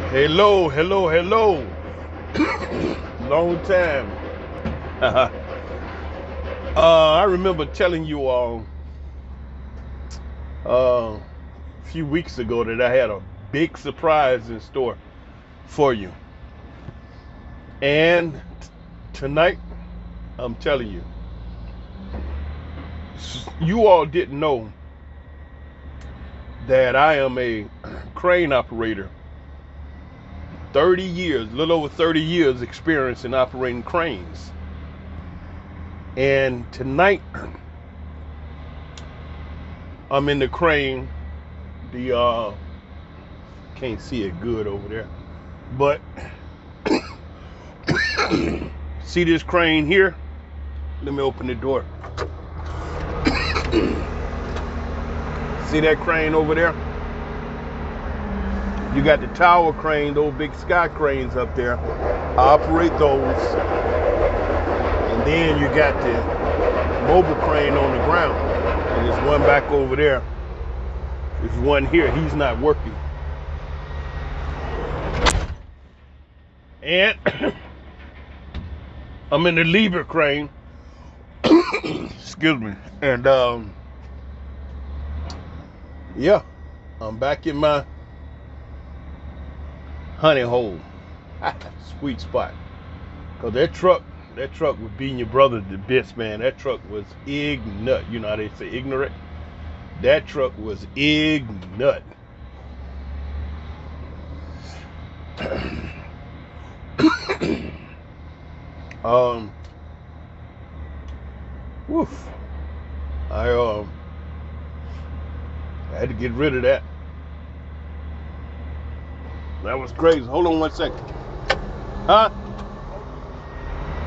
Hello, hello, hello. Long time. I remember telling you all a few weeks ago that I had a big surprise in store for you. And tonight, I'm telling you, you all didn't know that I am a crane operator. 30 years, a little over 30 years experience in operating cranes. And tonight, I'm in the crane. Can't see it good over there, but see this crane here? Let me open the door. See that crane over there? You got the tower crane, those big sky cranes up there. I operate those. And then you got the mobile crane on the ground. And there's one back over there. There's one here. He's not working. And I'm in the lever crane. Excuse me. And yeah, I'm back in my honey hole. Sweet spot. Cause that truck was beating your brother to bits, man. That truck was ignut. You know how they say ignorant? That truck was ignut. Woof. I had to get rid of that. That was crazy. Hold on one second. Huh?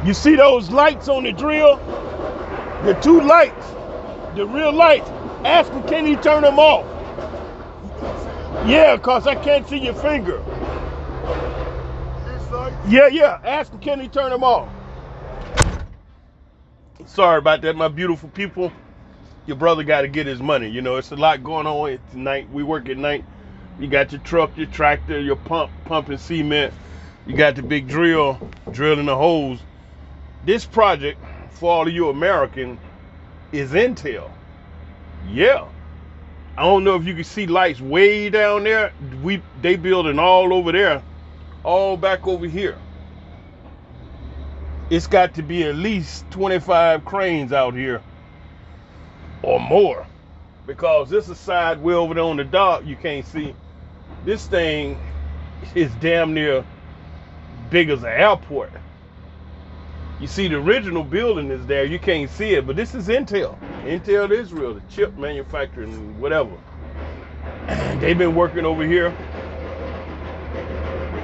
You see those lights on the drill? The two lights, the real lights. Ask him, can he turn them off? Yeah, cause I can't see your finger. Yeah. Ask him, can he turn them off? Sorry about that, my beautiful people. Your brother got to get his money. You know, it's a lot going on tonight. We work at night. You got your truck, your tractor, your pumping cement. You got the big drill, drilling the holes. This project, for all of you American, is Intel. Yeah. I don't know if you can see lights way down there. They building all over there, all back over here. It's got to be at least 25 cranes out here or more, because this is side way over there on the dock you can't see. This thing is damn near big as an airport. You see the original building is there, you can't see it, but this is Intel Israel, the chip manufacturing, whatever. They've been working over here.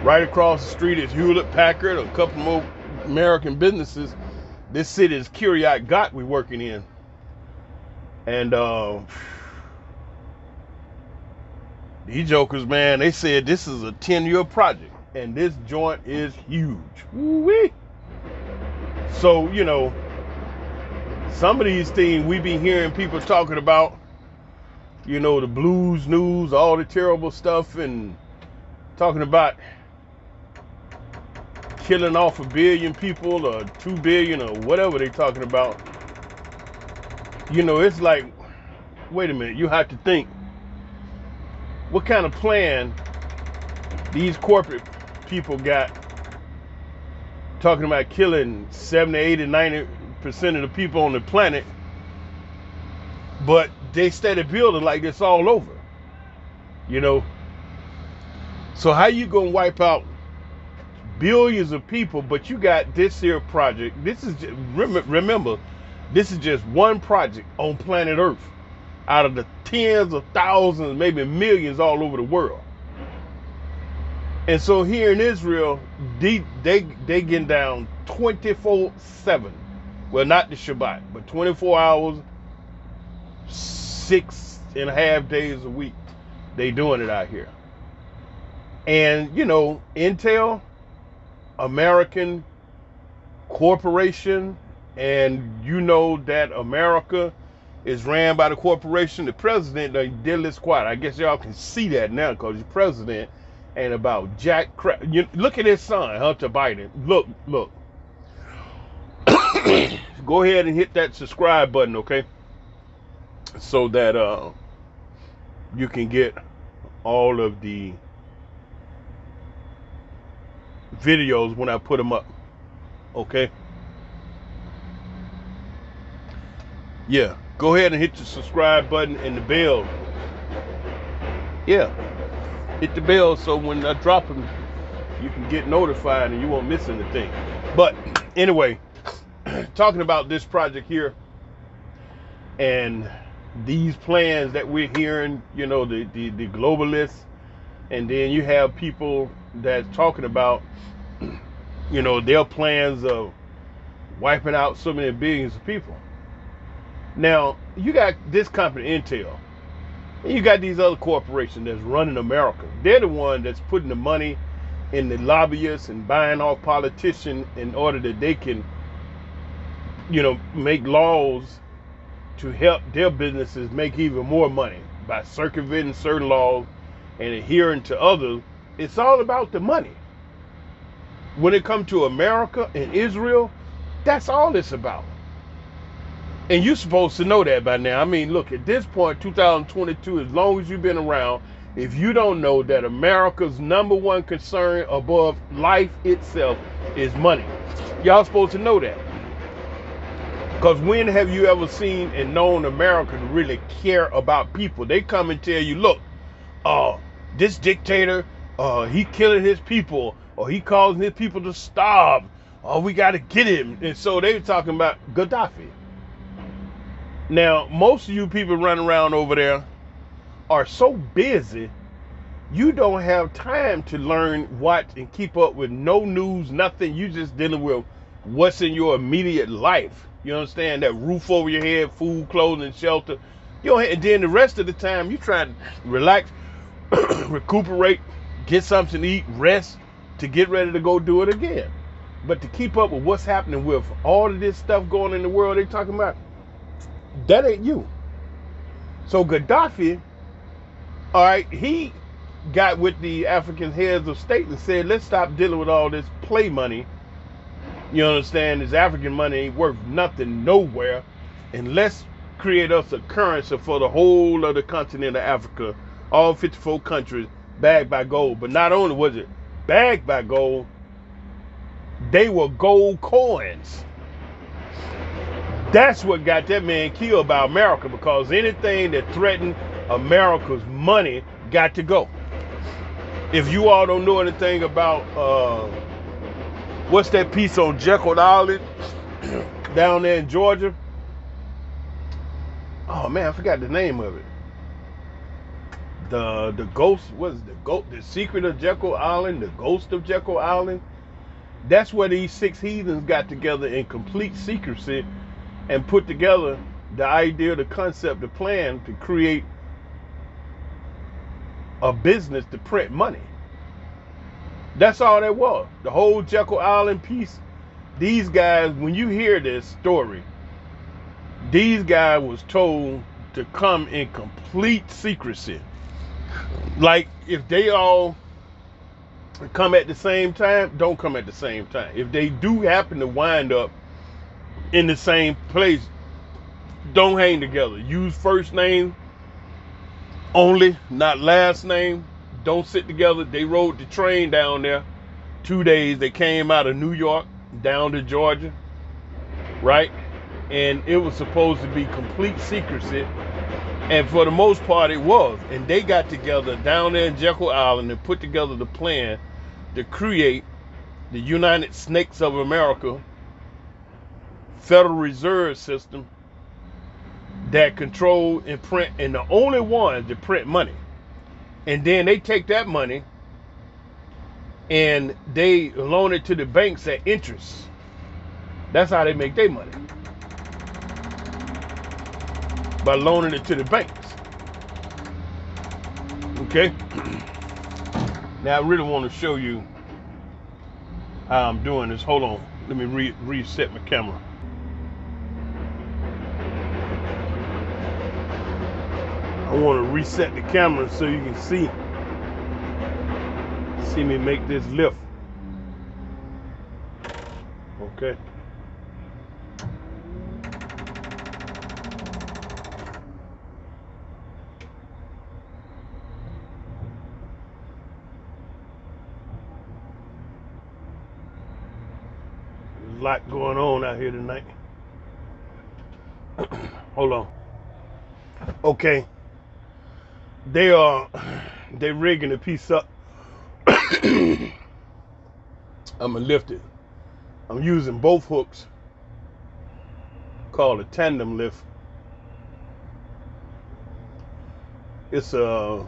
Right across the street is Hewlett Packard, a couple more American businesses. This city is Kiryat Gat we're working in. And these jokers, man, they said this is a 10-year project, and this joint is huge. Woo-wee. So, you know, some of these things we be hearing people talking about, you know, the blues news, all the terrible stuff, and talking about killing off 1 billion people or 2 billion or whatever they're talking about. You know, it's like, wait a minute, you have to think, what kind of plan these corporate people got talking about killing 70, 80, 90% of the people on the planet, but they started building like this all over, you know? So how you gonna wipe out billions of people, but you got this here project? This is just, remember, this is just one project on planet Earth out of the tens of thousands, maybe millions all over the world. And so here in Israel, they getting down 24/7. Well, not the Shabbat, but 24 hours, 6.5 days a week. They doing it out here. And, you know, Intel, American corporation, and you know that America is ran by the corporation. The president, they deadly quiet. I guess y'all can see that now because the president and about jack crap. You look at his son, Hunter Biden. Look. Go ahead and hit that subscribe button, okay? So that you can get all of the videos when I put them up, okay? Yeah, go ahead and hit the subscribe button and the bell. Yeah, hit the bell so when I drop them, you can get notified and you won't miss anything. But anyway, talking about this project here and these plans that we're hearing, you know, the globalists, and then you have people that's talking about, you know, their plans of wiping out so many billions of people. Now, you got this company, Intel, and you got these other corporations that's running America. They're the one that's putting the money in the lobbyists and buying off politicians in order that they can, you know, make laws to help their businesses make even more money by circumventing certain laws and adhering to others. It's all about the money. When it comes to America and Israel, that's all it's about. And you're supposed to know that by now. I mean, look, at this point, 2022, as long as you've been around, if you don't know that America's #1 concern above life itself is money, y'all supposed to know that. Because when have you ever seen and known America to really care about people? They come and tell you, look, this dictator, he killing his people, or he causing his people to starve, or we got to get him. And so they were talking about Gaddafi. Now, most of you people running around over there are so busy, you don't have time to learn, watch, and keep up with no news, nothing. You just dealing with what's in your immediate life. You understand? That roof over your head, food, clothing, shelter. You know, and then the rest of the time, you try to relax, recuperate, get something to eat, rest, to get ready to go do it again. But to keep up with what's happening with all of this stuff going in the world, they talking about, that ain't you. So Gaddafi, all right, he got with the African heads of state and said, let's stop dealing with all this play money. You understand? This African money ain't worth nothing nowhere. And let's create us a currency for the whole of the continent of Africa, all 54 countries, backed by gold. But not only was it backed by gold, they were gold coins. That's what got that man killed by America, because anything that threatened America's money got to go. If you all don't know anything about what's that piece on Jekyll Island down there in Georgia? Oh man, I forgot the name of it. The ghost, what is the secret of Jekyll Island, the ghost of Jekyll Island? That's where these 6 heathens got together in complete secrecy and put together the idea, the concept, the plan to create a business to print money. That's all that was. The whole Jekyll Island piece. These guys, when you hear this story, these guys was told to come in complete secrecy. Like, if they all come at the same time, don't come at the same time. If they do happen to wind up in the same place, don't hang together. Use first name only, not last name. Don't sit together. They rode the train down there 2 days. They came out of New York down to Georgia, right? And it was supposed to be complete secrecy. And for the most part, it was. And they got together down there in Jekyll Island and put together the plan to create the United Snakes of America Federal Reserve System that control and print, and the only ones that print money. And then they take that money and they loan it to the banks at interest. That's how they make their money. By loaning it to the banks. Okay? Now I really want to show you how I'm doing this. Hold on. Let me reset my camera. I want to reset the camera so you can see see me make this lift. Okay. There's a lot going on out here tonight. Hold on. Okay. They're rigging the piece up. I'm gonna lift it. I'm using both hooks, called a tandem lift. It's a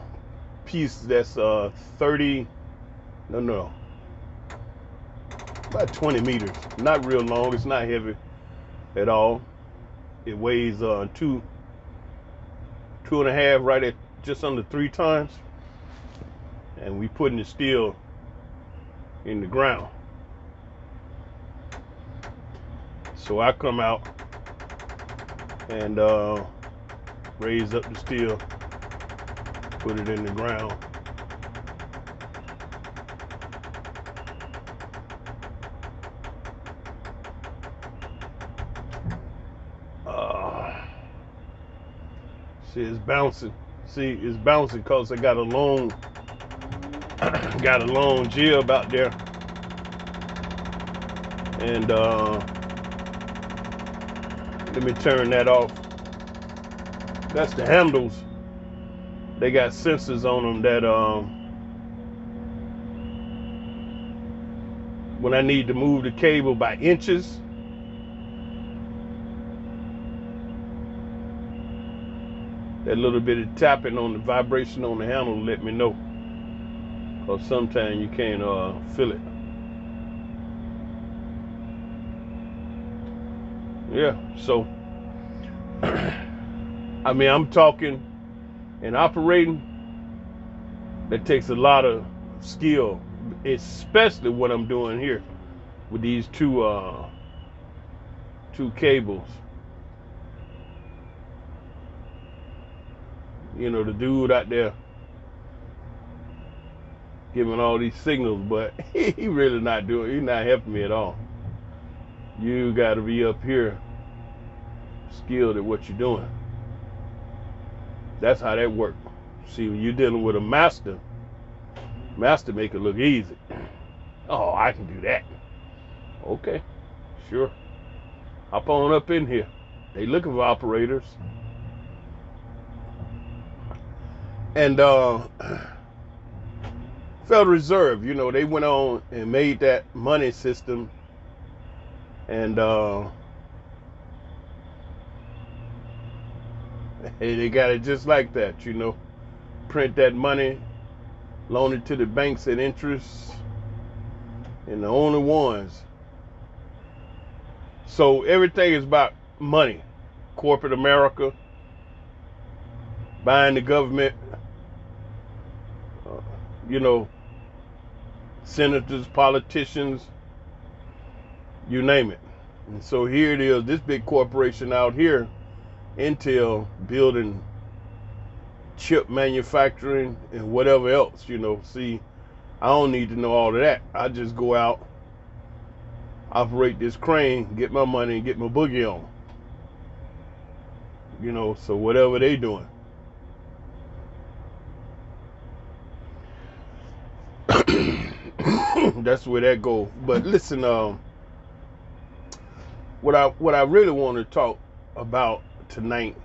piece that's 30, no, about 20 meters. Not real long. It's not heavy at all. It weighs 2.5, right at just under 3 tons. And we putting the steel in the ground. So I come out and raise up the steel, put it in the ground. See, it's bouncing. See, it's bouncing because I got a long jib out there. And let me turn that off. That's the handles. They got sensors on them that when I need to move the cable by inches, that little bit of tapping on the vibration on the handle let me know. Because sometimes you can't feel it. Yeah, so I mean, I'm talking and operating, that takes a lot of skill, especially what I'm doing here with these two cables. You know, the dude out there giving all these signals, but he really not doing, he's not helping me at all. You got to be up here skilled at what you're doing. That's how that works. See, when you're dealing with a master make it look easy. Oh, I can do that. Okay, sure. Hop on up in here. They looking for operators. And Federal Reserve, you know, they went on and made that money system, and hey, they got it just like that, you know. Print that money, loan it to the banks at interest, and the only ones. So everything is about money. Corporate America, buying the government, you know, senators, politicians, you name it. And so here it is, this big corporation out here, Intel, building chip manufacturing and whatever else, you know. See, I don't need to know all of that. I just go out, operate this crane, get my money, and get my boogie on. You know, so whatever they doing. That's where that go. But listen, what I really want to talk about tonight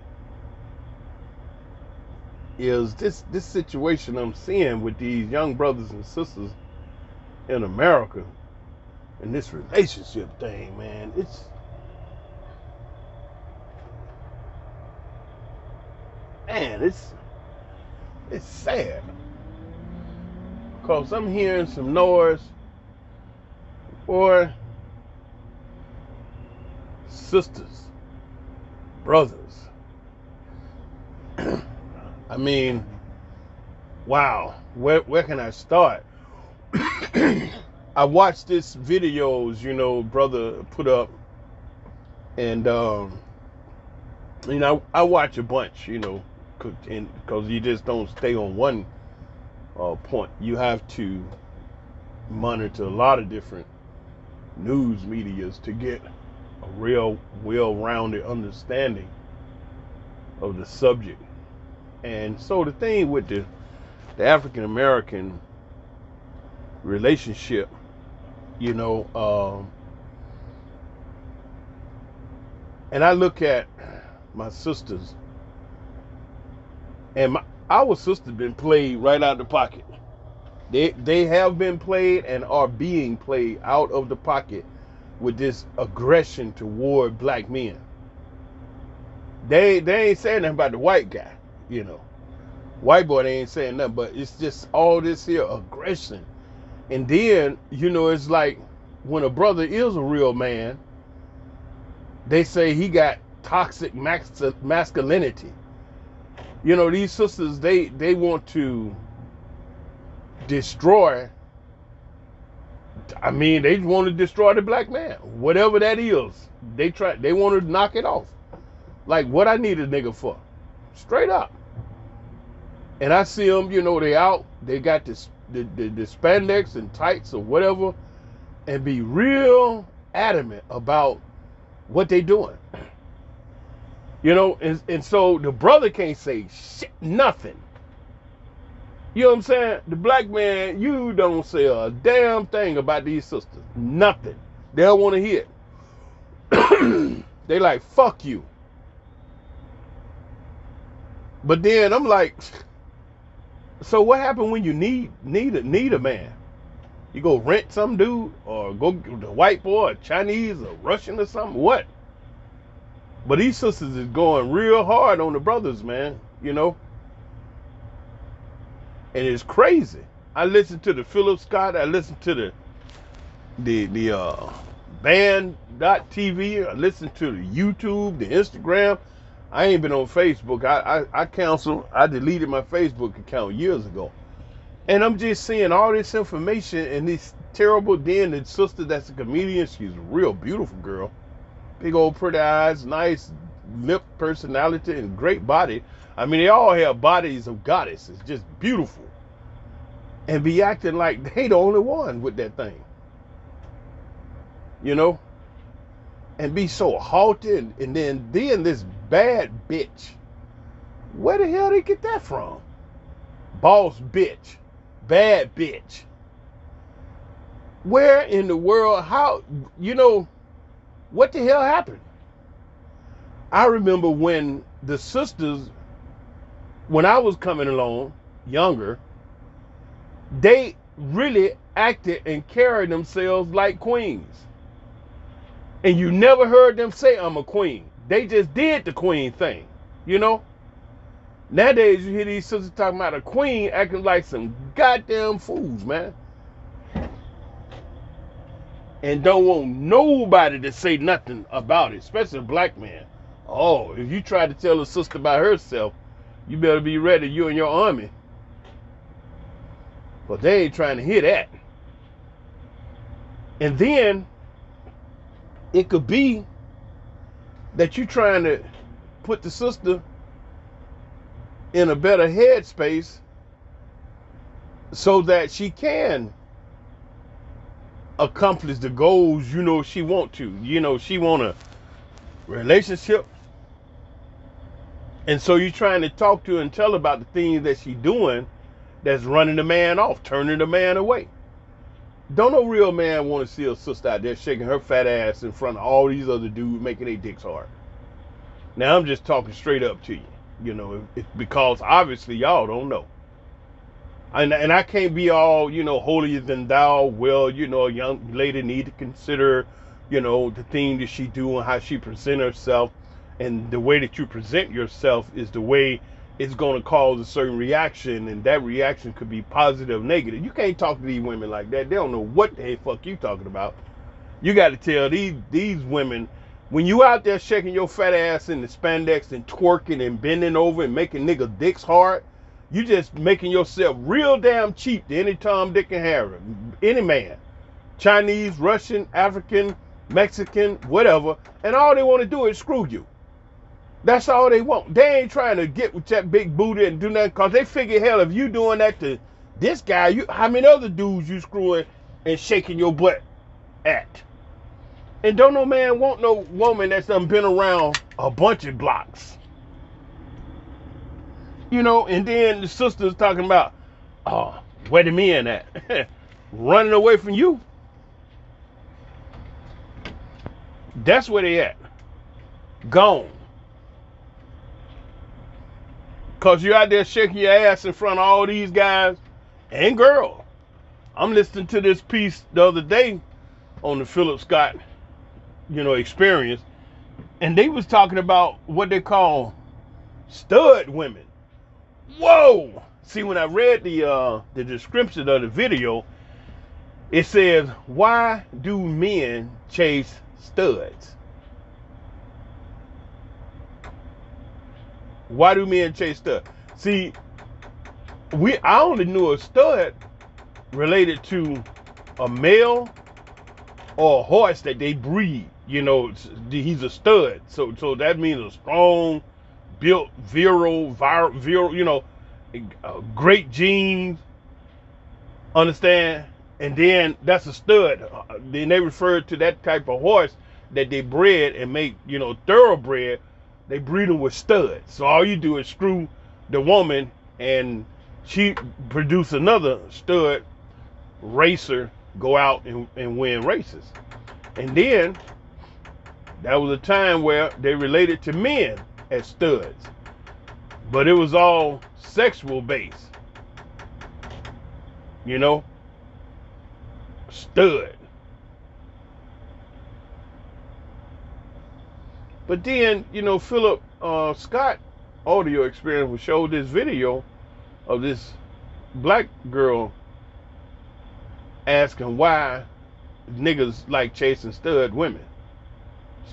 is this situation I'm seeing with these young brothers and sisters in America and this relationship thing, man. It's sad, because I'm hearing some noise, boy, sisters, brothers. I mean, wow, where can I start? I watched this videos, you know, brother put up, and you know, I watch a bunch, you know, because you just don't stay on one point. You have to monitor a lot of different news medias to get a real well-rounded understanding of the subject. And so the thing with the African American relationship, you know, and I look at my sisters, and our sisters been played right out of the pocket. They have been played and are being played out of the pocket with this aggression toward black men. They ain't saying nothing about the white guy, you know. White boy, they ain't saying nothing, but it's just all this here aggression. And then, you know, it's like when a brother is a real man, they say he got toxic masculinity. You know, these sisters, they want to destroy, I mean, they want to destroy the black man. Whatever that is, they want to knock it off. Like, what I need a nigga for? Straight up. And I see them, you know, they out, they got the spandex and tights or whatever, and be real adamant about what they doing. You know, and so the brother can't say shit, nothing. You know what I'm saying? The black man, you don't say a damn thing about these sisters. Nothing. They don't want to hear it. They like, fuck you. But then I'm like, so what happened when you need a man? You go rent some dude, or go the white boy, or Chinese, or Russian, or something? What? But these sisters is going real hard on the brothers, man. You know, and it's crazy. I listen to the Philip Scott. I listen to the band.tv. I listen to the YouTube, the Instagram. I ain't been on Facebook. I cancelled. I deleted my Facebook account years ago. And I'm just seeing all this information and this terrible. Then the sister that's a comedian, she's a real beautiful girl. Big old pretty eyes, nice lip personality, and great body. I mean, they all have bodies of goddesses, just beautiful. And be acting like they the only one with that thing. You know? And be so haughty, and then this bad bitch. Where the hell they get that from? Boss bitch. Bad bitch. Where in the world, how, you know, what the hell happened? I remember when the sisters, when I was coming along, younger, they really acted and carried themselves like queens. And you never heard them say, I'm a queen. They just did the queen thing, you know? Nowadays, you hear these sisters talking about a queen acting like some goddamn fools, man. And don't want nobody to say nothing about it, especially a black man. Oh, if you try to tell a sister about herself, you better be ready, you and your army. But they ain't trying to hear that. And then it could be that you trying to put the sister in a better headspace so that she can accomplish the goals, you know, she want to. You know, she want a relationship. And so you're trying to talk to her and tell her about the things that she's doing that's running the man off, turning the man away. Don't no real man want to see a sister out there shaking her fat ass in front of all these other dudes making their dicks hard. Now, I'm just talking straight up to you. You know, it's because obviously y'all don't know. And I can't be all, you know, holier than thou. Well, you know, a young lady need to consider, you know, the thing that she do and how she present herself. And the way that you present yourself is the way it's going to cause a certain reaction. And that reaction could be positive or negative. You can't talk to these women like that. They don't know what the fuck you talking about. You got to tell these women, when you out there shaking your fat ass in the spandex and twerking and bending over and making nigga dicks hard, you just making yourself real damn cheap to any Tom, Dick, and Harry, any man, Chinese, Russian, African, Mexican, whatever, and all they want to do is screw you. That's all they want. They ain't trying to get with that big booty and do nothing, because they figure, hell, if you doing that to this guy, how many other dudes you screwing, and shaking your butt at. And don't no man want no woman that's done been around a bunch of blocks. You know, and then the sister's talking about, oh, where the men at? Running away from you. That's where they at. Gone. Because you're out there shaking your ass in front of all these guys and girls. I'm listening to this piece the other day on the Philip Scott, experience. And they was talking about what they call stud women. Whoa! See, when I read the description of the video, it says, why do men chase studs? Why do men chase studs? See, I only knew a stud related to a male or a horse that they breed. He's a stud. So that means a strong, built, virile, great genes. Understand? And then that's a stud. Then they refer to that type of horse that they bred and make, thoroughbred. They breed them with studs. So all you do is screw the woman and she produce another stud racer, go out and win races. And then that was a time where they related to men as studs. But it was all sexual based. Stud. But then, Philip Scott audio experience will show this video of this black girl asking why niggas like chasing stud women.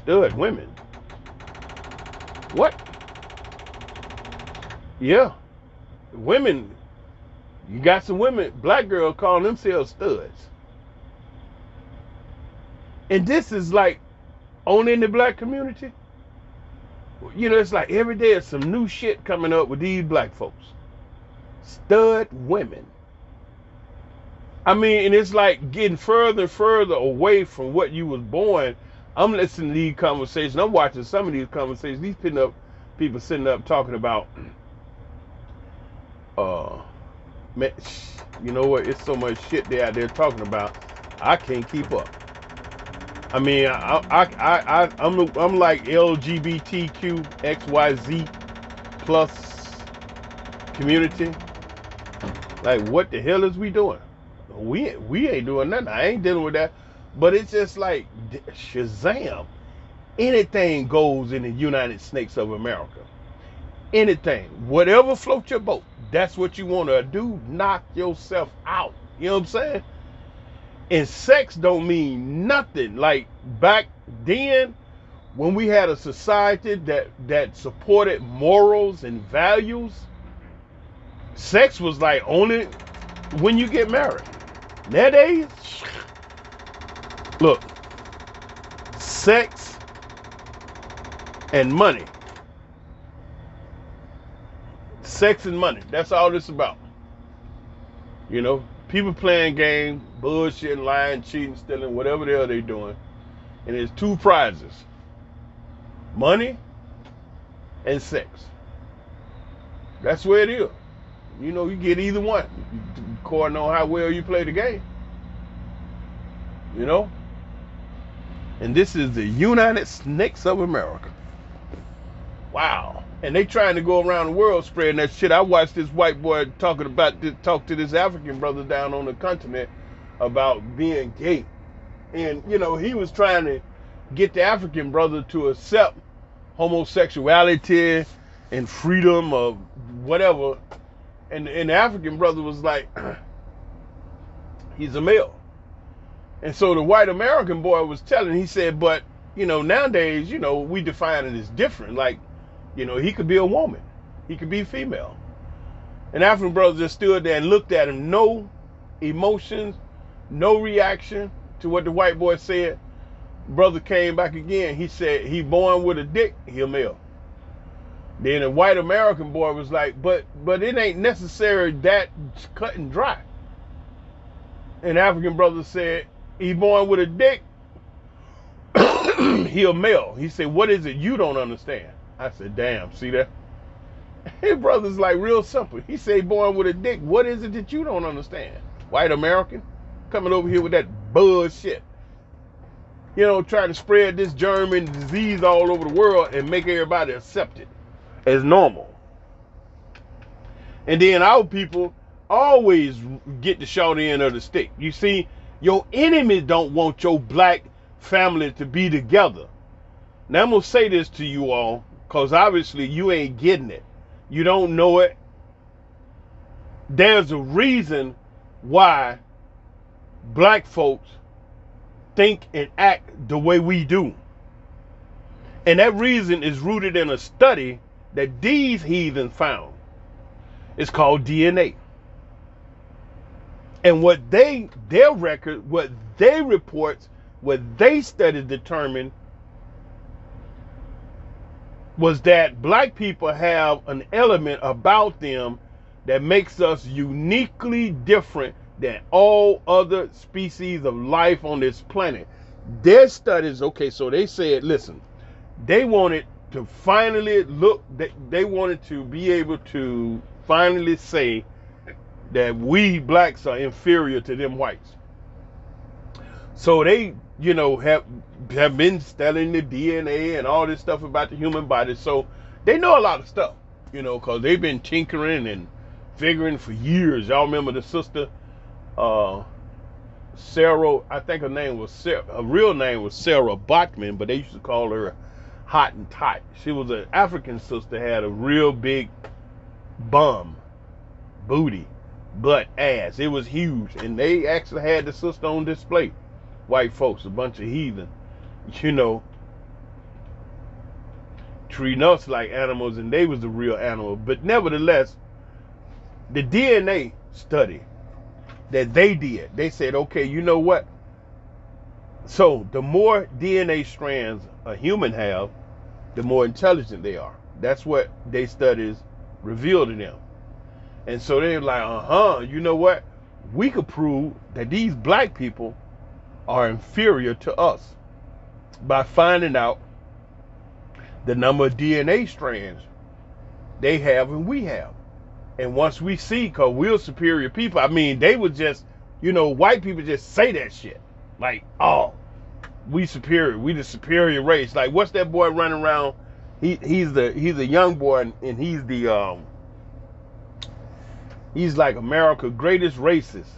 Stud women? What? Yeah. Women, you got some women, black girls calling themselves studs. And this is like only in the black community. It's like every day there's some new shit coming up with these black folks. Stud women. I mean, and it's like getting further and further away from what you was born. I'm listening to these conversations. I'm watching some of these conversations. These people sitting up talking about, man, you know what? It's so much shit they out there talking about. I can't keep up. I mean, I'm like LGBTQ XYZ plus community. Like, what the hell is we doing? We ain't doing nothing. I ain't dealing with that. But it's just like Shazam. Anything goes in the United States of America. Anything, whatever floats your boat. That's what you want to do. Knock yourself out. You know what I'm saying? And sex don't mean nothing. Like back then, when we had a society that supported morals and values, sex was like only when you get married. Nowadays, look, sex and money. Sex and money. That's all this about. People playing games, bullshitting, lying, cheating, stealing, whatever the hell they doing. And there's two prizes. Money and sex. That's where it is. You get either one, according on how well you play the game. And this is the United States of America. Wow. And they trying to go around the world spreading that shit. I watched this white boy talk to this African brother down on the continent about being gay. And, he was trying to get the African brother to accept homosexuality and freedom of whatever. And the African brother was like, he's a male. And so the white American boy was telling, he said, but, nowadays, we define it as different. Like, he could be a woman. He could be female. And African brother just stood there and looked at him. No emotions, no reaction to what the white boy said. Brother came back again. He said, he born with a dick, he a male. Then the white American boy was like, but it ain't necessary that cut and dry. An African brother said, he born with a dick, he a male. He said, what is it you don't understand? I said, damn, see that? His brother's like real simple. He said, born with a dick, what is it that you don't understand? White American coming over here with that bullshit. You know, trying to spread this germ and disease all over the world and make everybody accept it as normal. And then our people always get the short end of the stick. You see, your enemies don't want your black family to be together. Now I'm going to say this to you all, because obviously you ain't getting it. You don't know it. There's a reason why black folks think and act the way we do. And that reason is rooted in a study that these heathens found. It's called DNA. And what their record, what they reports, what they studied determined was that black people have an element about them that makes us uniquely different than all other species of life on this planet. Their studies, okay, so they said, listen, they wanted to finally look, they wanted to be able to finally say that we blacks are inferior to them whites. So they, you know, have been studying the DNA and all this stuff about the human body. So they know a lot of stuff, you know, because they've been tinkering and figuring for years. Y'all remember the sister, Sarah, I think her name was Sarah, her real name was Sarah Bachman, but they used to call her Hot and Tight. She was an African sister, had a real big bum, booty, butt, ass. It was huge. And they actually had the sister on display. White folks, a bunch of heathen, you know, treating us like animals, and they was the real animal. But nevertheless, the DNA study that they did, they said, okay, you know what? So the more DNA strands a human have, the more intelligent they are. That's what they studies revealed to them. And so they're like, you know what? We could prove that these black people are inferior to us by finding out the number of DNA strands they have and we have. And once we see, because we're superior people, I mean, they would just, you know, white people just say that shit. Like, oh, we superior, we the superior race. Like, what's that boy running around? He's a young boy, and he's like America's greatest racist.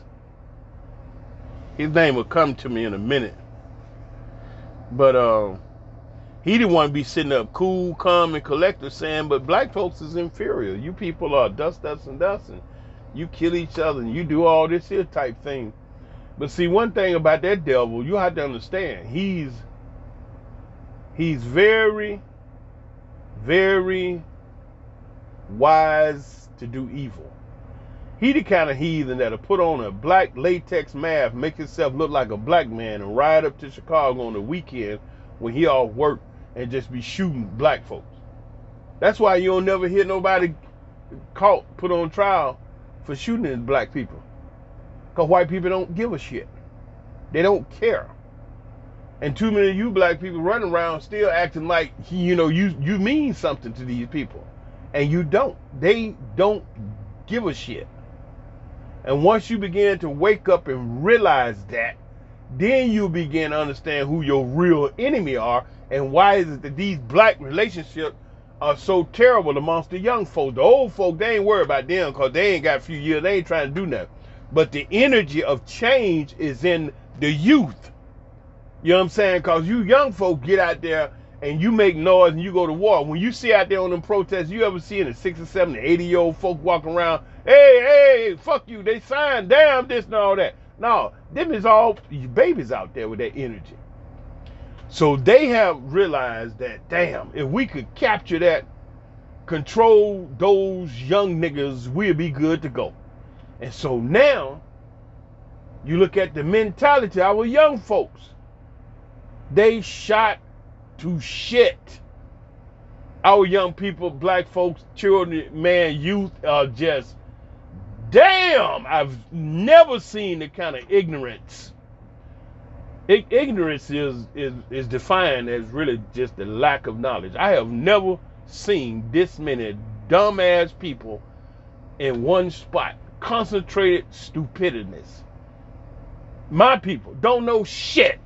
His name will come to me in a minute. But he didn't want to be sitting up cool, calm, and collected saying, but black folks is inferior. You people are dust, and you kill each other, and you do all this here type thing. But see, one thing about that devil, you have to understand, he's very, very wise to do evil. He the kind of heathen that'll put on a black latex mask, make himself look like a black man, and ride up to Chicago on the weekend when he off work and just be shooting black folks. That's why you don't never hear nobody caught, put on trial for shooting at black people. Because white people don't give a shit. They don't care. And too many of you black people running around still acting like, you know, you mean something to these people. And you don't. They don't give a shit. And once you begin to wake up and realize that, then you begin to understand who your real enemy are and why is it that these black relationships are so terrible amongst the young folks. The old folk, they ain't worried about them because they ain't got a few years. They ain't trying to do nothing. But the energy of change is in the youth. You know what I'm saying? Because you young folk get out there and you make noise and you go to war. When you see out there on them protests, you ever see the 60, 70, 80-year-old folk walking around, hey, fuck you, they signed, damn this and all that. No, them is all babies out there with that energy. So they have realized that, damn, if we could capture that, control those young niggas, we'll be good to go. And so now, you look at the mentality of our young folks. They shot to shit. Our young people, black folks, children, man, youth are just damn, I've never seen the kind of ignorance. Ignorance is defined as really just the lack of knowledge. I have never seen this many dumbass people in one spot. Concentrated stupidness. My people don't know shit.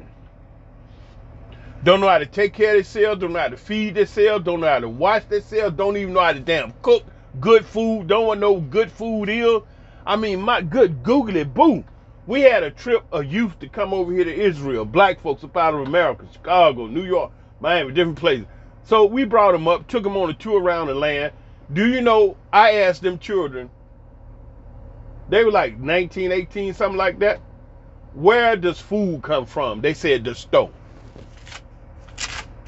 Don't know how to take care of themselves, don't know how to feed themselves, don't know how to wash themselves, don't even know how to damn cook good food, don't want to know what good food is. I mean, my good googly boo. We had a trip of youth to come over here to Israel, black folks up out of America, Chicago, New York, Miami, different places. So we brought them up, took them on a tour around the land. Do you know, I asked them children, they were like 19, 18, something like that. Where does food come from? They said the store.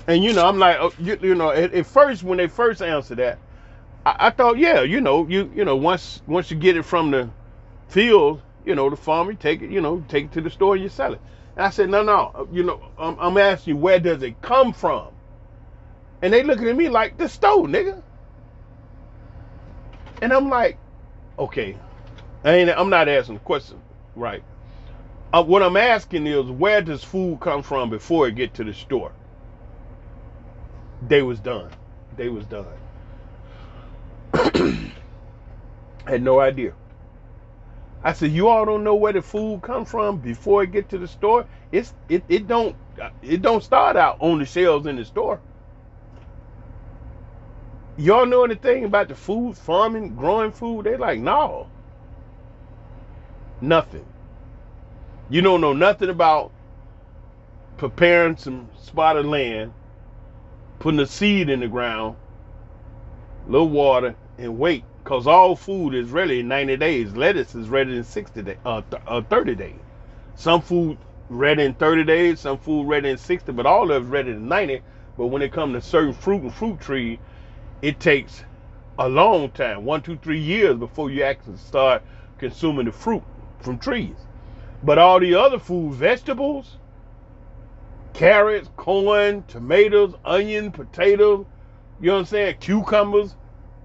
And you know, I'm like, you know, at first when they first answered that, I thought, yeah, you know, once you get it from the field, you know, the farmer, take it to the store and you sell it. And I said, no, you know, I'm asking you, where does it come from? And they looking at me like, the store, nigga. And I'm like, okay, I'm not asking the question, right? What I'm asking is, where does food come from before it get to the store? They was done. They was done. Had no idea. I said, you all don't know where the food comes from before it get to the store? It don't start out on the shelves in the store. Y'all know anything about the food, farming, growing food? They like, no. Nothing. You don't know nothing about preparing some spot of land, putting a seed in the ground, a little water, and wait. Because all food is ready in 90 days. Lettuce is ready in 30 days. Some food ready in 30 days, some food ready in 60, but all of it's ready in 90. But when it comes to certain fruit and fruit trees, it takes a long time, 1, 2, 3 years before you actually start consuming the fruit from trees. But all the other food, vegetables, carrots, corn, tomatoes, onion, potatoes, you know what I'm saying, cucumbers,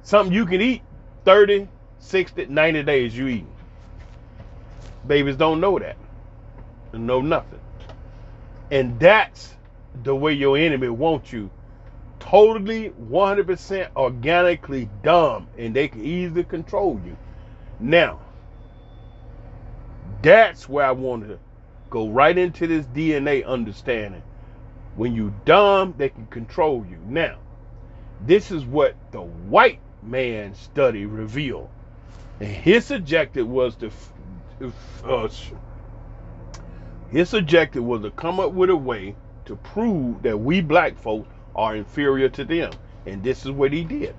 something you can eat 30, 60, 90 days you eat. Babies don't know that. They know nothing. And that's the way your enemy wants you. Totally, 100% organically dumb. And they can easily control you. Now, that's where I want to go right into this DNA understanding. When you dumb, they can control you. Now, this is what the white man study revealed. And his objective was to come up with a way to prove that we black folk are inferior to them. And this is what he did.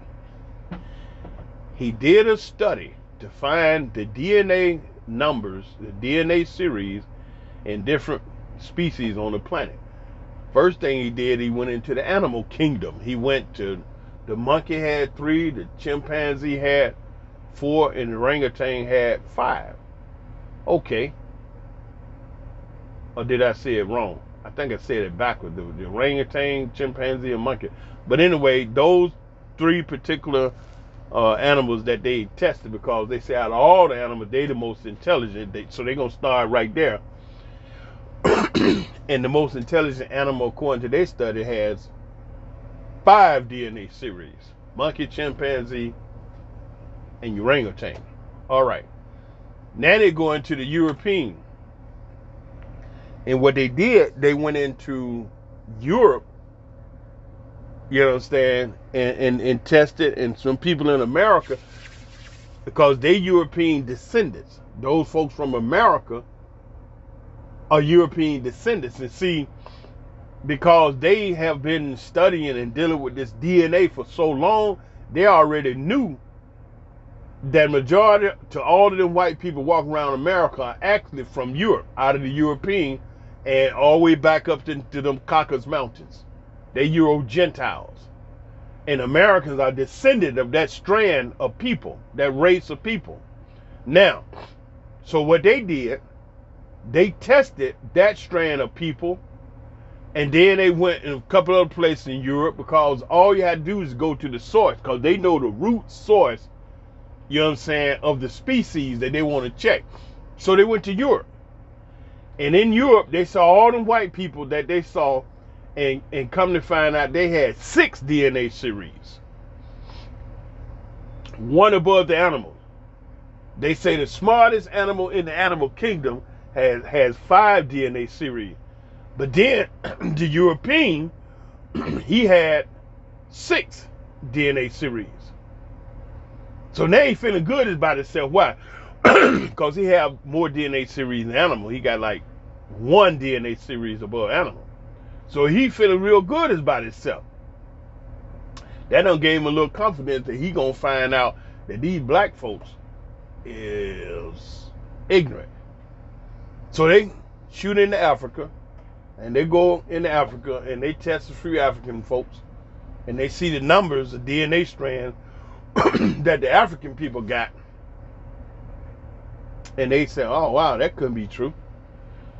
He did a study to find the DNA numbers, the DNA series in different species on the planet. First thing he did, he went into the animal kingdom. He went to the monkey had 3, the chimpanzee had 4, and the orangutan had 5. Okay. Or did I say it wrong? I think I said it backwards. The orangutan, chimpanzee, and monkey. But anyway, those 3 particular animals that they tested, because they say out of all the animals, they the most intelligent. So they're going to start right there. And the most intelligent animal, according to their study, has 5 DNA series: monkey, chimpanzee, and orangutan. All right. Now they go into the European. And what they did, they went into Europe, you understand, and tested, and some people in America, because they European descendants. Those folks from America are European descendants. And see, because they have been studying and dealing with this DNA for so long, they already knew that majority to all of them white people walking around America are actually from Europe, out of the European, and all the way back up to them Caucasus Mountains. They're Euro-Gentiles. And Americans are descended of that strand of people, that race of people. Now, so what they did, they tested that strand of people, and then they went in a couple other places in Europe, because all you had to do is go to the source, because they know the root source you know what I'm saying, of the species that they want to check. So they went to Europe. And in Europe, they saw all them white people that they saw, and come to find out they had 6 DNA series. One above the animal. They say the smartest animal in the animal kingdom has 5 DNA series. But then the European, he had 6 DNA series. So now he feeling good about himself. Why? Because he have more DNA series than animal. He got like 1 DNA series above animal. So he feeling real good about himself. That done gave him a little confidence that he gonna find out that these black folks is ignorant. So they shoot into Africa, and they go into Africa and they test the free African folks, and they see the numbers of DNA strands that the African people got, and they say, oh wow, that couldn't be true.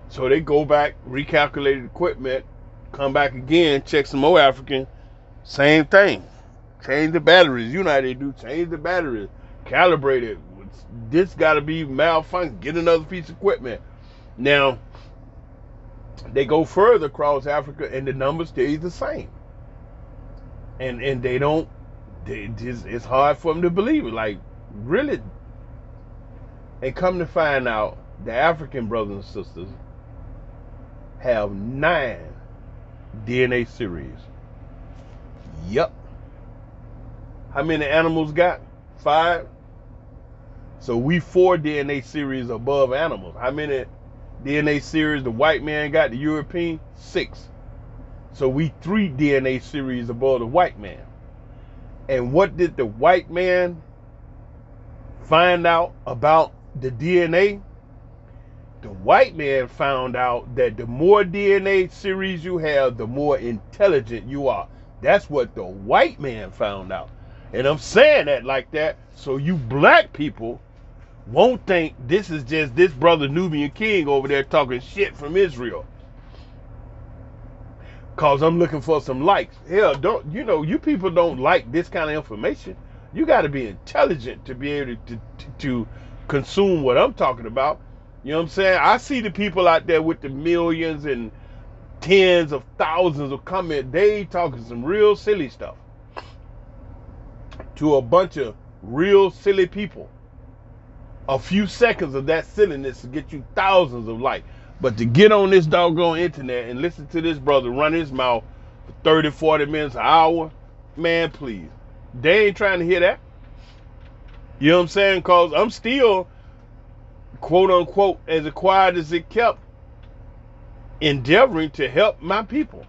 So they go back, recalculate the equipment, come back again, check some more African, same thing. Change the batteries. You know how they do. Change the batteries. Calibrate it. This got to be malfunction. Get another piece of equipment. Now, they go further across Africa, and the number stays the same. And they don't. It's hard for them to believe it. Like, really. And come to find out, the African brothers and sisters have 9 DNA series. Yep. How many animals got? 5. So we 4 DNA series above animals. How many DNA series the white man got? The European? 6. So we 3 DNA series above the white man. And what did the white man find out about the DNA? The white man found out that the more DNA series you have, the more intelligent you are. That's what the white man found out. And I'm saying that like that so you black people won't think this is just this brother Nubian King over there talking shit from Israel. Cause I'm looking for some likes. Hell, you people don't like this kind of information. You got to be intelligent to be able to consume what I'm talking about. You know what I'm saying? I see the people out there with the millions and tens of thousands of comments. They talking some real silly stuff to a bunch of real silly people. A few seconds of that silliness to get you thousands of likes. But to get on this doggone internet and listen to this brother run his mouth for 30, 40 minutes, an hour, man, please. They ain't trying to hear that. You know what I'm saying? Because I'm still, quote unquote, as quiet as it kept, endeavoring to help my people.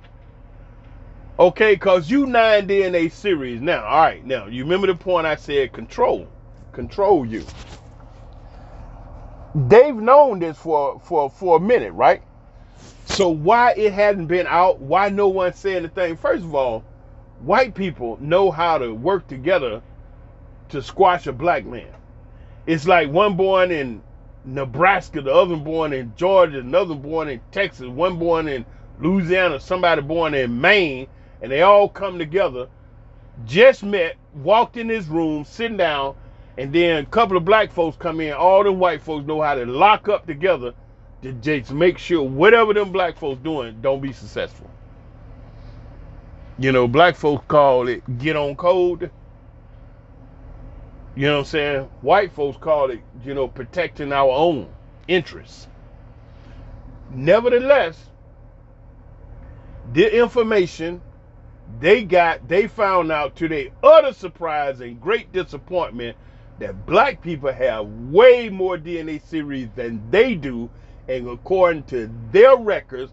Okay, because you 9 DNA series. Now, all right, now, you remember the point I said control you. They've known this for a minute, right? So why it hadn't been out, why no one said anything? First of all, white people know how to work together to squash a black man. It's like one born in Nebraska, the other born in Georgia, another born in Texas, one born in Louisiana, somebody born in Maine, and they all come together, just met, walked in this room, sitting down, and then a couple of black folks come in. All them white folks know how to lock up together to just make sure whatever them black folks doing don't be successful. You know, black folks call it get on code. You know what I'm saying? White folks call it, protecting our own interests. Nevertheless, the information they found out, to their utter surprise and great disappointment, that black people have way more DNA series than they do. And according to their records,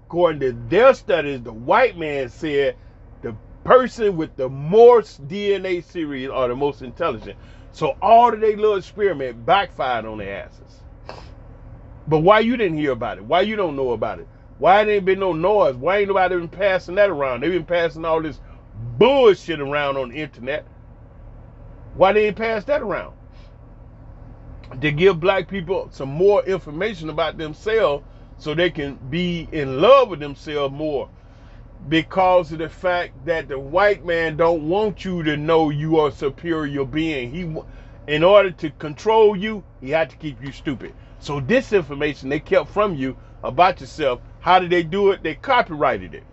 according to their studies, the white man said the person with the most DNA series are the most intelligent. So all of their little experiment backfired on their asses. But why you didn't hear about it? Why you don't know about it? Why there ain't been no noise? Why ain't nobody been passing that around? They've been passing all this bullshit around on the internet. Why they ain't pass that around? To give black people some more information about themselves so they can be in love with themselves more. Because of the fact that the white man don't want you to know you are a superior being. In order to control you, he had to keep you stupid. So this information they kept from you about yourself, how did they do it? They copyrighted it.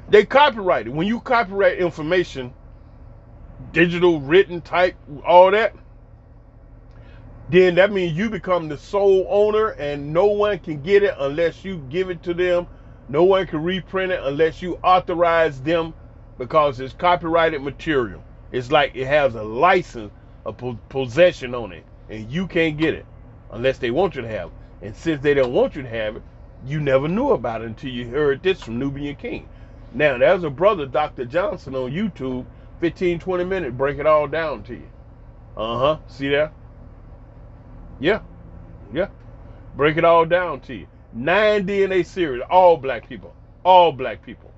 They copyrighted. When you copyright information, digital, written, type, all that, then that means you become the sole owner and no one can get it unless you give it to them. No one can reprint it unless you authorize them, because it's copyrighted material. It's like it has a license, a possession on it, and you can't get it unless they want you to have it. And since they don't want you to have it, you never knew about it until you heard this from Nubian King. Now, there's a brother, Dr. Johnson, on YouTube, 15, 20 minutes, break it all down to you. See that? Yeah. Break it all down to you. 9 DNA series, all black people. All black people.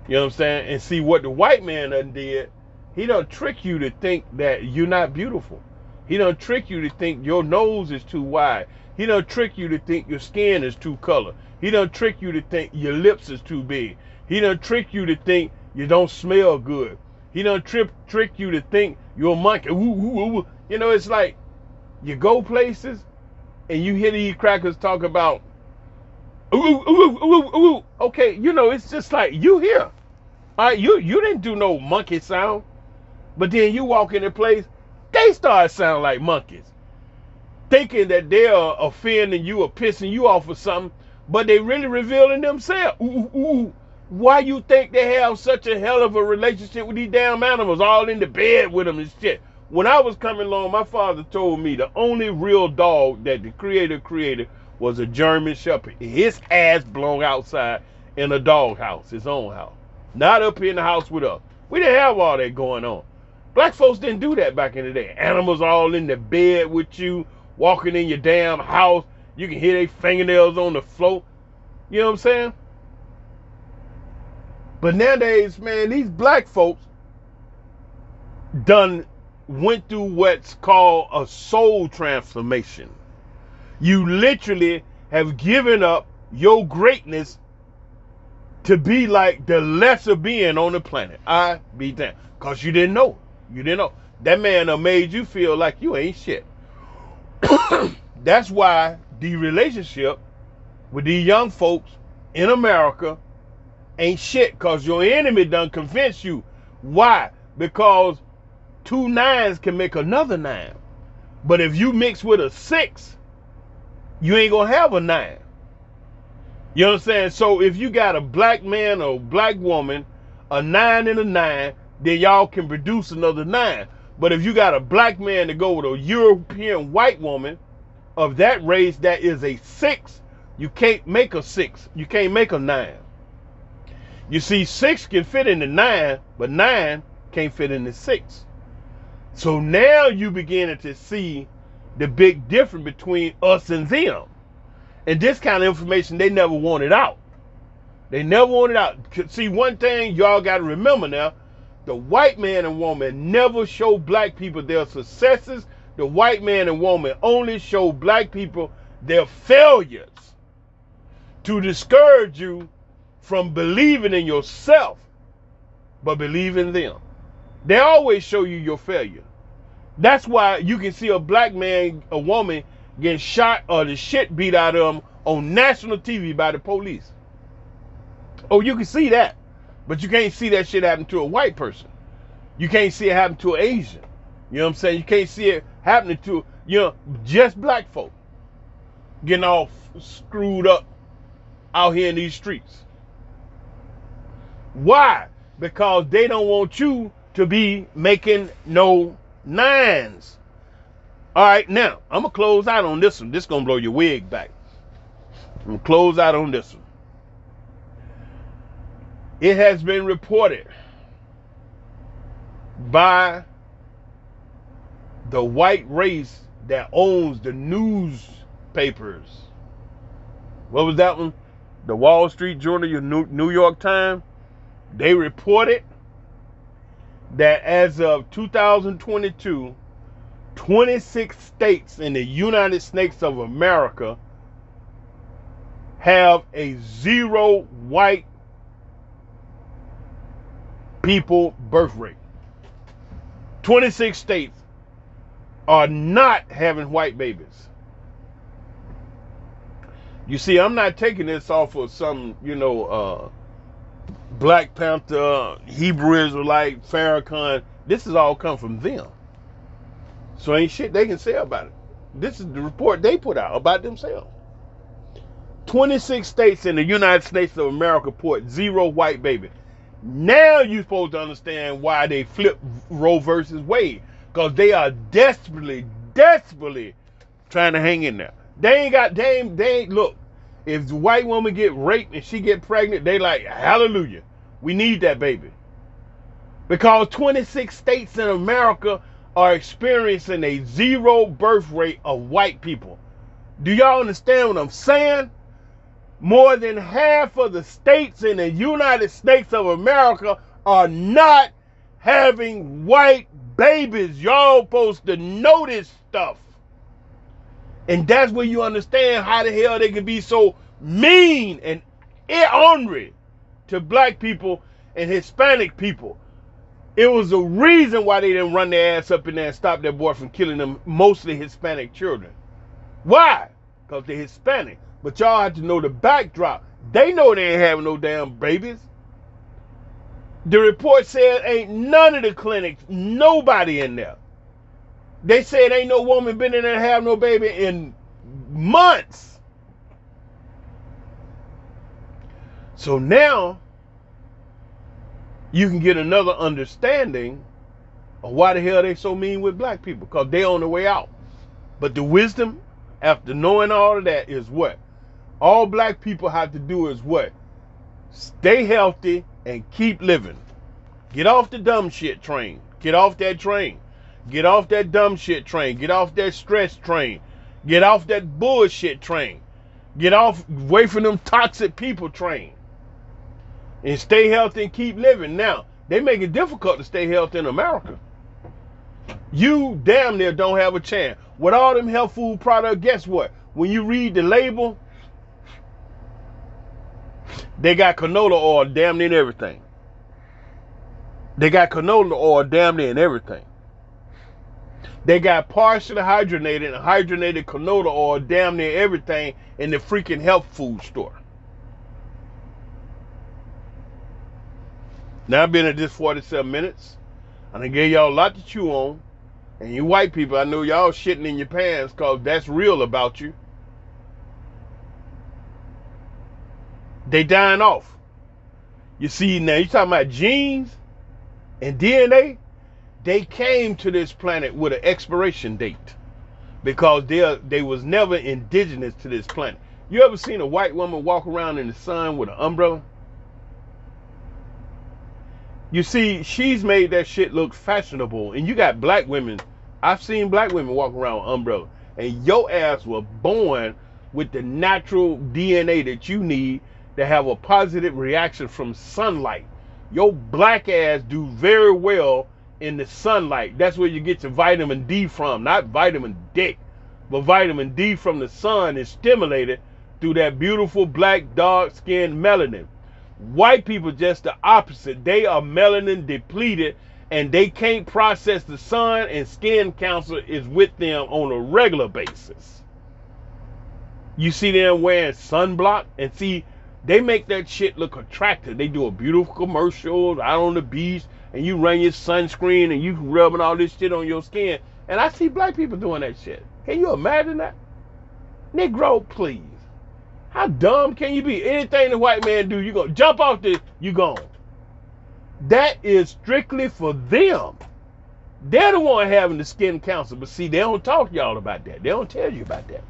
You know what I'm saying? And see what the white man done did, he done trick you to think that you're not beautiful. He done trick you to think your nose is too wide. He done trick you to think your skin is too colored. He done trick you to think your lips is too big. He done trick you to think you don't smell good. He done trick you to think you're a monkey. Ooh, ooh, ooh. You know, it's like you go places and you hear these crackers talk about ooh, ooh, ooh, ooh, ooh. Okay, you know, it's just like you here. All right, you didn't do no monkey sound, but then you walk in a place, they start sounding like monkeys, thinking that they are offending you or pissing you off or something, but they really revealing themselves. Ooh, ooh, ooh. Why you think they have such a hell of a relationship with these damn animals, all in the bed with them and shit? When I was coming along, my father told me the only real dog that the creator created was a German Shepherd. His ass blown outside in a dog house, his own house. Not up in the house with us. We didn't have all that going on. Black folks didn't do that back in the day. Animals all in the bed with you, walking in your damn house. You can hear their fingernails on the floor. You know what I'm saying? But nowadays, man, these black folks done went through what's called a soul transformation. You literally have given up your greatness to be like the lesser being on the planet. I be damned. Because you didn't know. You didn't know. That man done made you feel like you ain't shit. That's why the relationship with these young folks in America ain't shit, because your enemy done convinced you. Why? Because 2 9s can make another 9. But if you mix with a 6, you ain't gonna have a 9. You know what I'm saying? So if you got a black man or a black woman, a 9 and a 9, then y'all can produce another 9. But if you got a black man to go with a European white woman of that race that is a 6, you can't make a 6. You can't make a 9. You see, 6 can fit in the 9, but 9 can't fit in the 6. So now you beginning to see the big difference between us and them. And this kind of information they never wanted out. They never wanted out. See, one thing y'all got to remember now, the white man and woman never show black people their successes. The white man and woman only show black people their failures to discourage you from believing in yourself, but believe in them. They always show you your failure. That's why you can see a black man, a woman getting shot or the shit beat out of them on national TV by the police. Oh, you can see that, but you can't see that shit happen to a white person. You can't see it happen to an Asian. You know what I'm saying? You can't see it happening to, just black folk getting all screwed up out here in these streets. Why? Because they don't want you to be making no 9s. All right, now, I'm going to close out on this one. This is going to blow your wig back. I'm going to close out on this one. It has been reported by the white race that owns the newspapers. What was that one? The Wall Street Journal, your New York Times. They reported that as of 2022, 26 states in the United States of America have a 0 white people birth rate. 26 states are not having white babies. You see, I'm not taking this off of some, Black Panther, Hebrew Israelite, Farrakhan. This is all come from them. So ain't shit they can say about it. This is the report they put out about themselves. 26 states in the United States of America report 0 white baby. Now you're supposed to understand why they flipped Roe versus Wade. Because they are desperately trying to hang in there. They ain't, look, if the white woman get raped and she get pregnant, they like, hallelujah, we need that baby. Because 26 states in America are experiencing a 0 birth rate of white people. Do y'all understand what I'm saying? More than half of the states in the United States of America are not having white babies. Y'all supposed to know this stuff. And that's where you understand how the hell they can be so mean and ornery to black people and Hispanic people. It was a reason why they didn't run their ass up in there and stop their boy from killing them, mostly Hispanic children. Why? Because they're Hispanic. But y'all have to know the backdrop. They know they ain't having no damn babies. The report said ain't none of the clinics, nobody in there. They said ain't no woman been in there and have no baby in months. So now you can get another understanding of why the hell they so mean with black people, because they on the way out. But the wisdom, after knowing all of that, is what? All black people have to do is what? Stay healthy and keep living. Get off the dumb shit train. Get off that train. Get off that dumb shit train. Get off that stress train. Get off that bullshit train. Get off, away from them toxic people train. And stay healthy and keep living. Now, they make it difficult to stay healthy in America. You damn near don't have a chance. With all them health food products, guess what? When you read the label, they got canola oil damn near in everything. They got canola oil damn near in everything. They got partially hydrogenated and hydrogenated canola oil damn near everything in the freaking health food store. Now I've been at this 47 minutes. And I gave y'all a lot to chew on. And you white people, I know y'all shitting in your pants because that's real about you. They dying off. You see, now you talking about genes and DNA. They came to this planet with an expiration date because they was never indigenous to this planet. You ever seen a white woman walk around in the sun with an umbrella? You see, she's made that shit look fashionable. And you got black women. I've seen black women walk around with umbrellas. And your ass was born with the natural DNA that you need to have a positive reaction from sunlight. Your black ass do very well in the sunlight. That's where you get your vitamin D from. Not vitamin D, but vitamin D from the sun is stimulated through that beautiful black dark skin melanin. White people just the opposite. They are melanin depleted and they can't process the sun, and skin cancer is with them on a regular basis. You see them wearing sunblock, and see, they make that shit look attractive. They do a beautiful commercial out on the beach, and you run your sunscreen and you rubbing all this shit on your skin. And I see black people doing that shit. Can you imagine that? Negro, please. How dumb can you be? Anything the white man do, you gonna jump off this, you gone. That is strictly for them. They're the one having the skin cancer. But see, they don't talk to y'all about that. They don't tell you about that.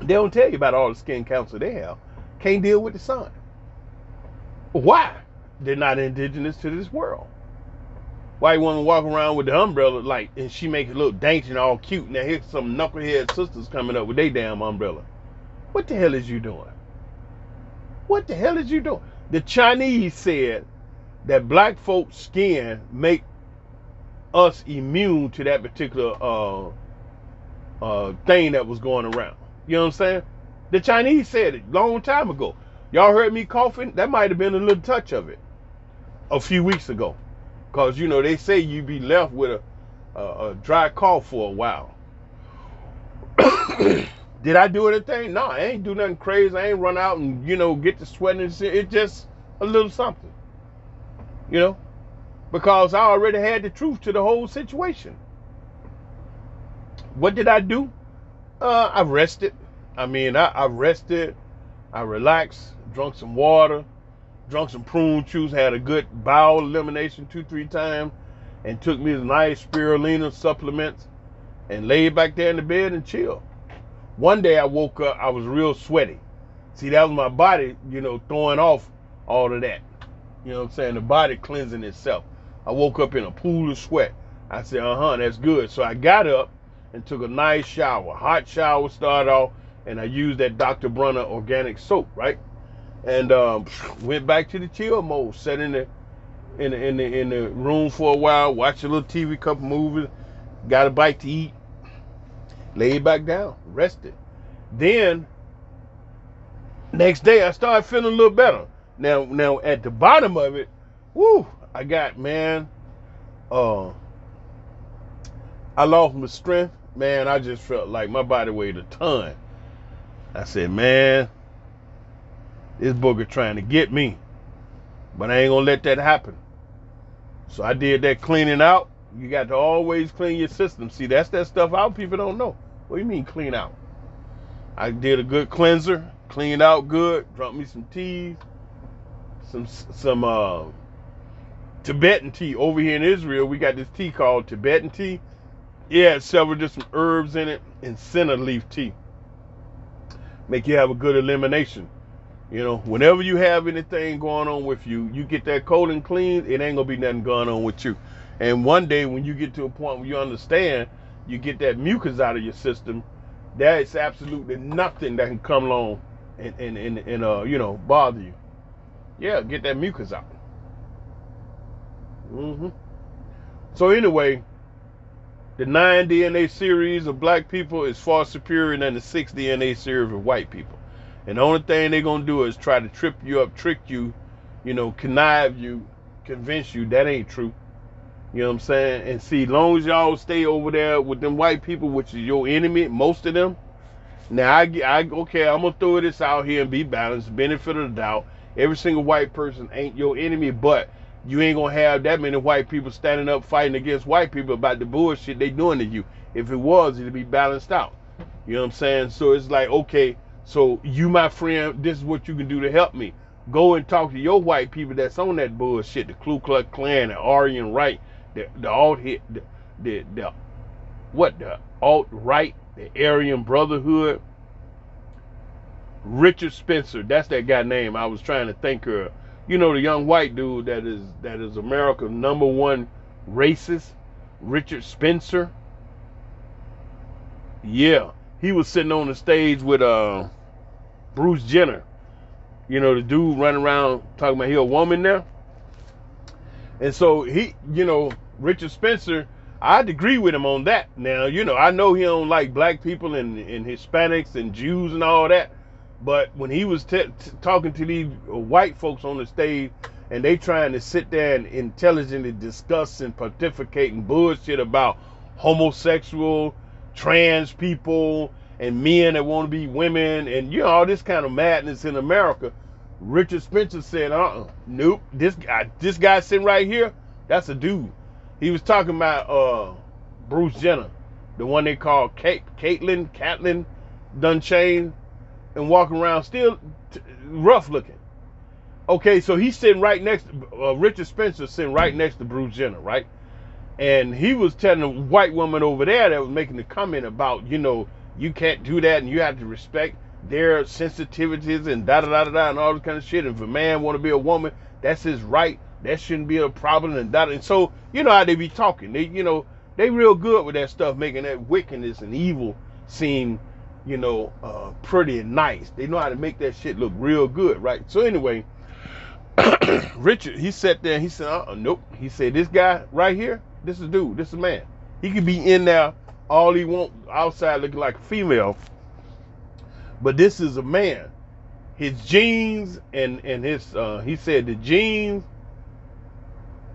They don't tell you about all the skin cancer they have. Can't deal with the sun. Why? They're not indigenous to this world. White woman walk around with the umbrella like, and she make it look dainty and all cute. Now here's some knucklehead sisters coming up with their damn umbrella. What the hell is you doing? What the hell is you doing? The Chinese said that black folks' skin make us immune to that particular thing that was going around. You know what I'm saying? The Chinese said it a long time ago. Y'all heard me coughing? That might have been a little touch of it a few weeks ago. Because, you know, they say you be left with a dry cough for a while. Did I do anything? No, I ain't do nothing crazy. I ain't run out and, get to sweating and shit. It's just a little something, because I already had the truth to the whole situation. What did I do? I rested. I rested. I relaxed, drunk some water, drunk some prune juice, had a good bowel elimination 2-3 times, and took me some nice spirulina supplements and laid back there in the bed and chilled. One day I woke up, I was real sweaty. See, that was my body, throwing off all of that. You know what I'm saying? The body cleansing itself. I woke up in a pool of sweat. I said, that's good. So I got up and took a nice shower. Hot shower started off, and I used that Dr. Bronner organic soap, right? And went back to the chill mode. Sat in the room for a while, watched a little TV, couple movies, got a bite to eat, laid back down, rested. Then next day I started feeling a little better. Now at the bottom of it, I got, I lost my strength. Man, I just felt like my body weighed a ton. I said, man, this booger trying to get me, but I ain't gonna let that happen. So I did that cleaning out. You got to always clean your system. See, that's that stuff our people don't know. What do you mean clean out? I did a good cleanser, cleaned out good, drunk me some teas, some Tibetan tea. Over here in Israel, we got this tea called Tibetan tea. Yeah, several different herbs in it, and senna leaf tea. Make you have a good elimination. Whenever you have anything going on with you, you get that colon clean, it ain't gonna be nothing going on with you. And one day when you get to a point where you understand, you get that mucus out of your system, there is absolutely nothing that can come along and bother you. Yeah, get that mucus out. So anyway, the 9 DNA series of black people is far superior than the 6 DNA series of white people. And the only thing they're going to do is try to trip you up, trick you, connive you, convince you. That ain't true. You know what I'm saying? And see, as long as y'all stay over there with them white people, which is your enemy, most of them. Now, okay, I'm going to throw this out here and be balanced, benefit of the doubt. Every single white person ain't your enemy, but you ain't going to have that many white people standing up fighting against white people about the bullshit they doing to you. If it was, it'd be balanced out. You know what I'm saying? So it's like, okay, so you, my friend, this is what you can do to help me. Go and talk to your white people that's on that bullshit, the Ku Klux Klan, the Aryan right, the alt-right, the Aryan Brotherhood. Richard Spencer, that's that guy name I was trying to think of. The young white dude that is America's #1 racist, Richard Spencer. Yeah, he was sitting on the stage with Bruce Jenner. The dude running around talking about he a woman now. And so he, Richard Spencer, I'd agree with him on that. Now, I know he don't like black people and Hispanics and Jews and all that. But when he was talking to these white folks on the stage, and they trying to sit there and intelligently discuss and pontificate and bullshit about homosexual, trans people, and men that want to be women, and all this kind of madness in America, Richard Spencer said, nope, this guy sitting right here, that's a dude. He was talking about Bruce Jenner, the one they call Caitlyn Dunchain, and walking around still rough looking. Okay, so he's sitting right next to Richard Spencer, sitting right next to Bruce Jenner, right? And he was telling a white woman over there that was making the comment about, you can't do that and you have to respect their sensitivities and da-da-da-da-da and all this kind of shit. And if a man want to be a woman, that's his right. That shouldn't be a problem and that. And so, how they be talking. They real good with that stuff, making that wickedness and evil seem pretty and nice. They know how to make that shit look real good, right? So anyway, Richard, he sat there and he said, nope. He said, this guy right here, this is a dude, this is a man. He could be in there all he want, outside looking like a female, but this is a man. His genes and his, he said the genes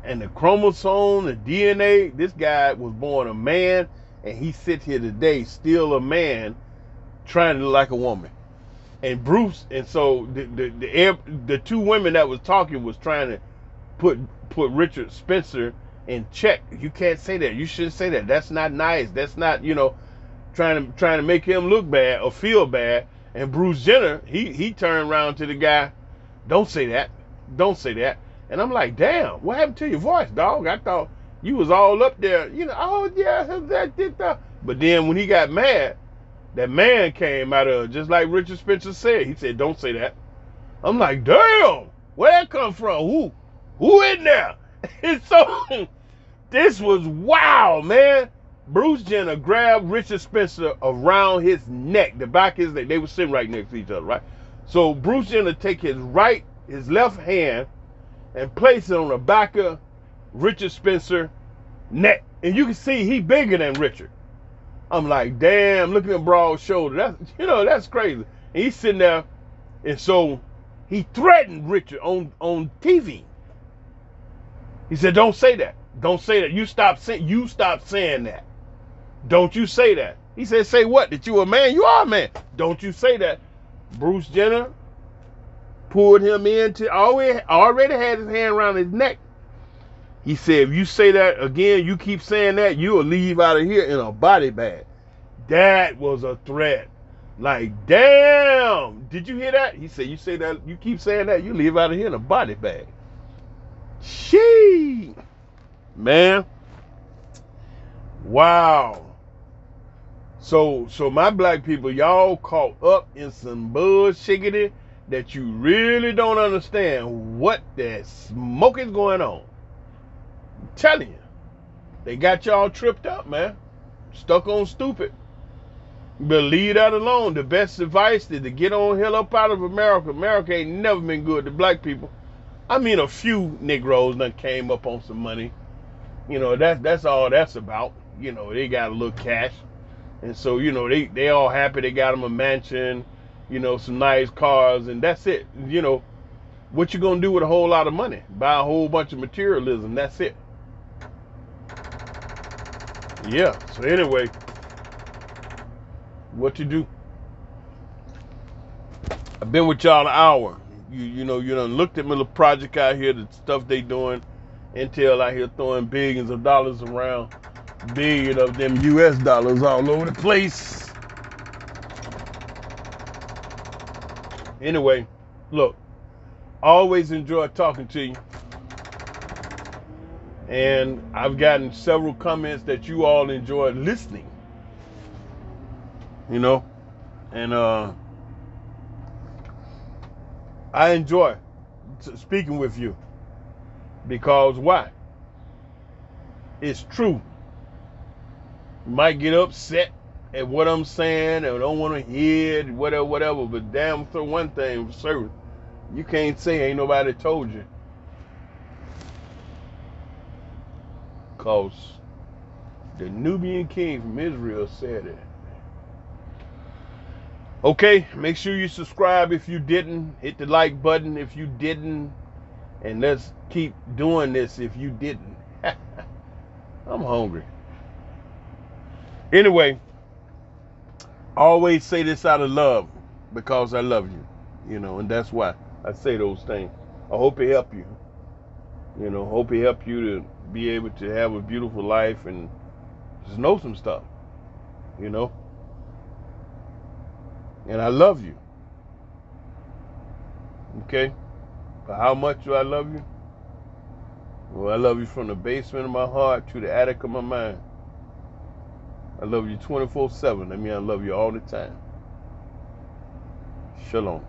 and the chromosome, the DNA. This guy was born a man, and he sits here today still a man, trying to look like a woman. And Bruce, and so the two women that was talking was trying to put Richard Spencer in check. You can't say that. You shouldn't say that. That's not nice. That's not, trying to make him look bad or feel bad. And Bruce Jenner, he turned around to the guy, don't say that. Don't say that. And I'm like, damn, what happened to your voice, dog? I thought you was all up there, oh yeah, that did that. But then when he got mad, that man came out of, just like Richard Spencer said. He said, don't say that. I'm like, damn, where that come from? Who in there? And so this was wild, man. Bruce Jenner grabbed Richard Spencer around his neck, the back of his neck. They were sitting right next to each other, right? So Bruce Jenner take his left hand and place it on the back of Richard Spencer's neck. And you can see he bigger than Richard. I'm like, damn, look at the broad shoulder. That's crazy. And he's sitting there, and so he threatened Richard on TV. He said, don't say that. Don't say that. You stop saying that. Don't you say that. He said, say what? That you a man? You are a man. Don't you say that. Bruce Jenner pulled him into, already had his hand around his neck. He said, if you say that again, you keep saying that, you'll leave out of here in a body bag. That was a threat. Like, damn, did you hear that? He said, you say that, you keep saying that, you leave out of here in a body bag. Shee, man. Wow. So my black people, y'all caught up in some bullshiggity that you really don't understand what the smoke is going on. I'm telling you, they got y'all tripped up, man. Stuck on stupid. But leave that alone. The best advice is to get on hell up out of America. America ain't never been good to black people. I mean, a few Negroes done came up on some money. That's all that's about. They got a little cash. And so, they all happy. They got them a mansion, some nice cars, and that's it. What you gonna do with a whole lot of money? Buy a whole bunch of materialism. That's it. Yeah. So anyway, what you do? I've been with y'all an hour. You done looked at my little project out here, the stuff they doing. Intel out here throwing billions of dollars around, billion of them US dollars all over the place. Anyway, look, always enjoy talking to you. And I've gotten several comments that you all enjoy listening. And I enjoy speaking with you. Because why? It's true. You might get upset at what I'm saying and don't want to hear it, whatever. But damn, for one thing for certain, you can't say ain't nobody told you. Because the Nubian king from Israel said it. Okay, make sure you subscribe if you didn't. Hit the like button if you didn't. And let's keep doing this if you didn't. I'm hungry. Anyway, always say this out of love because I love you. And that's why I say those things. I hope it helped you. Hope it helped you to be able to have a beautiful life and just know some stuff. And I love you. Okay? But how much do I love you? Well, I love you from the basement of my heart to the attic of my mind. I love you 24/7. I mean, I love you all the time. Shalom.